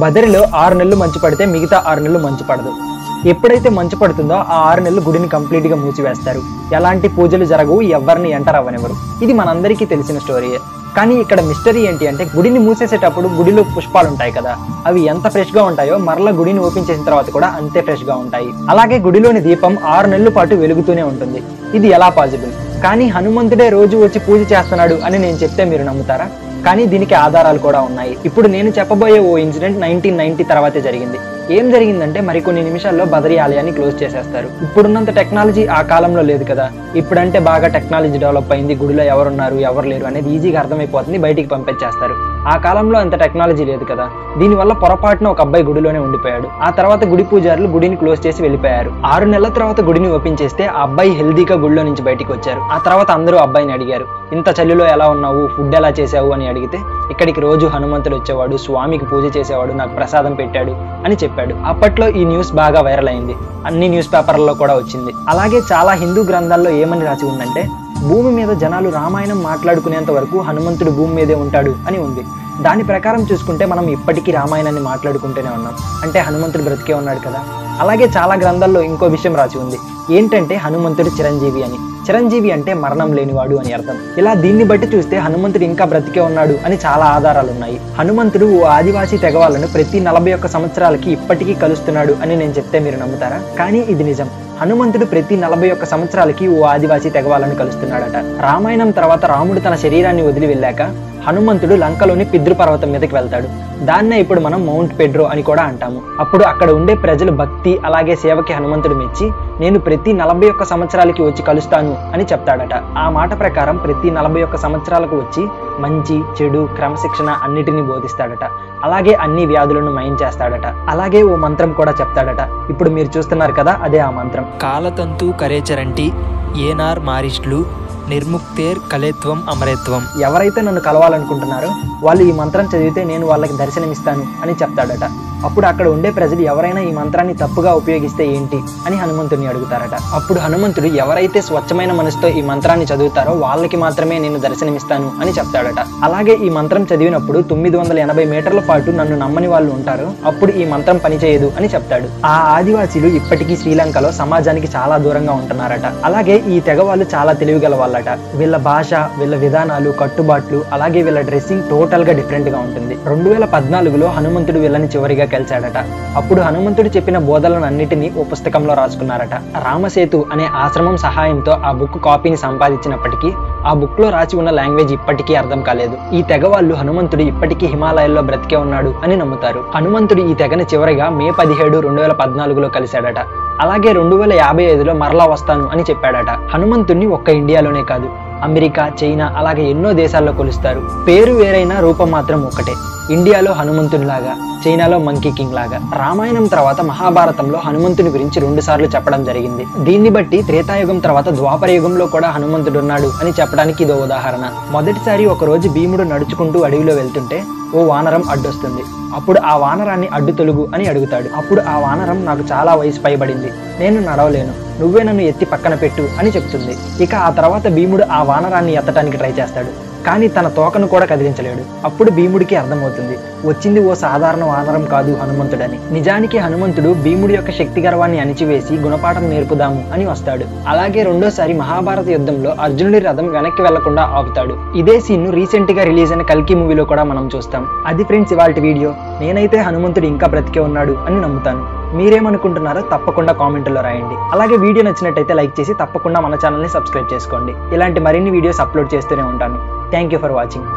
బదరిలో 6 నెలలు మంచు పడితే మిగతా 6 నెలలు మంచు పడదు. ఎప్పుడైతే మంచు పడుతుందో ఆ 6 నెలలు గుడిని కంప్లీట్ గా మూసివేస్తారు. ఎలాంటి పూజలు జరగవు, ఎవరిని ఎంటర్ అవ్వనివ్వరు. ఇది మనందరికీ తెలిసిన స్టోరీయే. కానీ ఇక్కడ మిస్టరీ ఏంటి అంటే, గుడిని మూసేసేటప్పుడు గుడిలో పుష్పాలు ఉంటాయి కదా, అవి ఎంత ఫ్రెష్ గా ఉంటాయో మరలా గుడిని ఓపెన్ చేసిన తర్వాత కూడా అంతే ఫ్రెష్ గా ఉంటాయి. అలాగే గుడిలోని దీపం 6 నెలల పాటు వెలుగుతూనే ఉంటుంది. ఇది ఎలా పాసిబుల్? కానీ హనుమంతుడే రోజు వచ్చి పూజ చేస్తున్నాడు అని నేను చెప్తే మీరు నమ్ముతారా? కానీ దీనికి ఆధారాలు కూడా ఉన్నాయి. ఇప్పుడు నేను చెప్పబోయే ఓ ఇన్సిడెంట్ 1990 తర్వాతే జరిగింది. ఏం జరిగిందంటే, మరికొన్ని నిమిషాల్లో బదరీ ఆలయాన్ని క్లోజ్ చేసేస్తారు. ఇప్పుడున్నంత టెక్నాలజీ ఆ కాలంలో లేదు కదా. ఇప్పుడంటే బాగా టెక్నాలజీ డెవలప్ అయింది, గుడిలో ఎవరున్నారు ఎవరు లేరు అనేది ఈజీగా అర్థమైపోతుంది, బయటికి పంపించేస్తారు. ఆ కాలంలో అంత టెక్నాలజీ లేదు కదా. దీనివల్ల పొరపాటున ఒక అబ్బాయి గుడిలోనే ఉండిపోయాడు. ఆ తర్వాత గుడి పూజారులు గుడిని క్లోజ్ చేసి వెళ్ళిపోయారు. 6 నెలల తర్వాత గుడిని ఓపెన్ చేస్తే ఆ అబ్బాయి హెల్దీగా గుడిలో నుంచి బయటికి వచ్చారు. ఆ తర్వాత అందరూ అబ్బాయిని అడిగారు, ఇంత చలిలో ఎలా ఉన్నావు, ఫుడ్ ఎలా చేసావు అని అడిగితే, ఇక్కడికి రోజు హనుమంతుడు వచ్చేవాడు, స్వామికి పూజ చేసేవాడు, నాకు ప్రసాదం పెట్టాడు అని చెప్పాడు. అప్పట్లో ఈ న్యూస్ బాగా వైరల్ అయింది, అన్ని న్యూస్ పేపర్లలో కూడా వచ్చింది. అలాగే చాలా హిందూ గ్రంథాల్లో ఏమని రాసి ఉందంటే, భూమి మీద జనాలు రామాయణం మాట్లాడుకునేంత వరకు హనుమంతుడు భూమి మీదే ఉంటాడు అని ఉంది. దాని ప్రకారం చూసుకుంటే మనం ఇప్పటికీ రామాయణాన్ని మాట్లాడుకుంటూనే ఉన్నాం. అంటే హనుమంతుడు బ్రతికే ఉన్నాడు కదా. అలాగే చాలా గ్రంథాల్లో ఇంకో విషయం రాసి ఉంది, ఏంటంటే హనుమంతుడు చిరంజీవి అని. చిరంజీవి అంటే మరణం లేనివాడు అని అర్థం. ఇలా దీన్ని బట్టి చూస్తే హనుమంతుడు ఇంకా బ్రతికే ఉన్నాడు అని చాలా ఆధారాలు ఉన్నాయి. హనుమంతుడు ఓ ఆదివాసీ తెగ వాళ్ళను ప్రతి 41 సంవత్సరాలకి ఇప్పటికీ కలుస్తున్నాడు అని నేను చెప్తే మీరు నమ్ముతారా? కానీ ఇది నిజం. హనుమంతుడు ప్రతి 41 సంవత్సరాలకి ఓ ఆదివాసీ తెగ వాళ్ళను కలుస్తున్నాడట. రామాయణం తర్వాత రాముడు తన శరీరాన్ని వదిలి వెళ్ళాక హనుమంతుడు లంకలోని పిద్రు పర్వతం మీదకి వెళ్తాడు. దాన్నే ఇప్పుడు మనం మౌంట్ పెడ్రో అని కూడా అంటాము. అప్పుడు అక్కడ ఉండే ప్రజలు భక్తి అలాగే సేవకి హనుమంతుడు మెచ్చి, నేను ప్రతి 41 సంవత్సరాలకి వచ్చి కలుస్తాను అని చెప్తాడట. ఆ మాట ప్రకారం ప్రతి 41 సంవత్సరాలకు వచ్చి మంచి చెడు క్రమశిక్షణ అన్నిటినీ బోధిస్తాడట. అలాగే అన్ని వ్యాధులను మయం చేస్తాడట. అలాగే ఓ మంత్రం కూడా చెప్తాడట. ఇప్పుడు మీరు చూస్తున్నారు కదా, అదే ఆ మంత్రం. కాలతంతు కరేచరంటి ఏనార్ మారిష్లు నిర్ముక్తేర్ కలేత్వం అమరేత్వం. ఎవరైతే నన్ను కలవాలనుకుంటున్నారో వాళ్ళు ఈ మంత్రం చదివితే నేను వాళ్ళకి దర్శనమిస్తాను అని చెప్తాడట. అప్పుడు అక్కడ ఉండే ప్రజలు ఎవరైనా ఈ మంత్రాన్ని తప్పుగా ఉపయోగిస్తే ఏంటి అని హనుమంతుడిని అడుగుతారట. అప్పుడు హనుమంతుడు ఎవరైతే స్వచ్ఛమైన మనసుతో ఈ మంత్రాన్ని చదువుతారో వాళ్ళకి మాత్రమే నేను దర్శనమిస్తాను అని చెప్తాడట. అలాగే ఈ మంత్రం చదివినప్పుడు 980 మీటర్ల పాటు నన్ను నమ్మని వాళ్ళు ఉంటారు, అప్పుడు ఈ మంత్రం పనిచేయదు అని చెప్తాడు. ఆ ఆదివాసీలు ఇప్పటికీ శ్రీలంకలో సమాజానికి చాలా దూరంగా ఉంటున్నారట. అలాగే ఈ తెగ వాళ్ళు చాలా తెలివిగల వాళ్ళట. వీళ్ళ భాష, వీళ్ళ విధానాలు, కట్టుబాట్లు అలాగే వీళ్ళ డ్రెస్సింగ్ టోటల్ గా డిఫరెంట్ గా ఉంటుంది. 2014లో హనుమంతుడు వీళ్ళని చివరిగా కలిశాడట. అప్పుడు హనుమంతుడు చెప్పిన బోధలను అన్నిటినీ ఓ పుస్తకంలో రాసుకున్నారట. రామసేతు అనే ఆశ్రమం సహాయంతో ఆ బుక్ కాపీని సంపాదించినప్పటికీ ఆ బుక్ లో రాసి ఉన్న లాంగ్వేజ్ ఇప్పటికీ అర్థం కాలేదు. ఈ తెగ వాళ్ళు హనుమంతుడు ఇప్పటికీ హిమాలయాల్లో బ్రతికే ఉన్నాడు అని నమ్ముతారు. హనుమంతుడు ఈ తెగని చివరిగా మే 17, 2014లో కలిశాడట. అలాగే 2055లో మరలా వస్తాను అని చెప్పాడట. హనుమంతుడిని ఒక్క ఇండియాలోనే కాదు, అమెరికా, చైనా అలాగే ఎన్నో దేశాల్లో కొలుస్తారు. పేరు వేరైనా రూపం మాత్రం ఒక్కటే. ఇండియాలో హనుమంతుని లాగా, చైనాలో మంకీ కింగ్ లాగా. రామాయణం తర్వాత మహాభారతంలో హనుమంతుని గురించి 2 సార్లు చెప్పడం జరిగింది. దీన్ని బట్టి త్రేతాయుగం తర్వాత ద్వాపర యుగంలో కూడా హనుమంతుడు ఉన్నాడు అని చెప్పడానికి ఇదో ఉదాహరణ. మొదటిసారి ఒక రోజు భీముడు నడుచుకుంటూ అడవిలో వెళ్తుంటే ఓ వానరం అడ్డొస్తుంది. అప్పుడు ఆ వానరాన్ని అడ్డు తొలుగు అని అడుగుతాడు. అప్పుడు ఆ వానరం, నాకు చాలా వయసు పైబడింది, నేను నడవలేను, నువ్వే నన్ను ఎత్తి పక్కన పెట్టు అని చెప్తుంది. ఇక ఆ తర్వాత భీముడు ఆ వానరాన్ని ఎత్తడానికి ట్రై చేస్తాడు, కానీ తన తోకను కూడా కదిలించలేడు. అప్పుడు భీముడికి అర్థమవుతుంది, వచ్చింది ఓ సాధారణ వానరం కాదు హనుమంతుడని. నిజానికి హనుమంతుడు భీముడి యొక్క శక్తి గర్వాన్ని అణిచివేసి గుణపాఠం నేర్పుదాము అని వస్తాడు. అలాగే రెండోసారి మహాభారత యుద్ధంలో అర్జునుడి రథం వెనక్కి వెళ్లకుండా ఆపుతాడు. ఇదే సీన్ ను రీసెంట్ గా రిలీజ్ అయిన కల్కి మూవీలో కూడా మనం చూస్తాం. అది ఫ్రెండ్స్ ఇవాల్టి వీడియో. నేనైతే హనుమంతుడు ఇంకా బ్రతికే ఉన్నాడు అని నమ్ముతాను. మీరేమనుకుంటున్నారో తప్పకుండా కామెంట్లో రాయండి. అలాగే వీడియో నచ్చినట్టయితే లైక్ చేసి తప్పకుండా మన ఛానల్ని సబ్స్క్రైబ్ చేసుకోండి. ఇలాంటి మరిన్ని వీడియోస్ అప్లోడ్ చేస్తూనే ఉంటాను. Thank you for watching.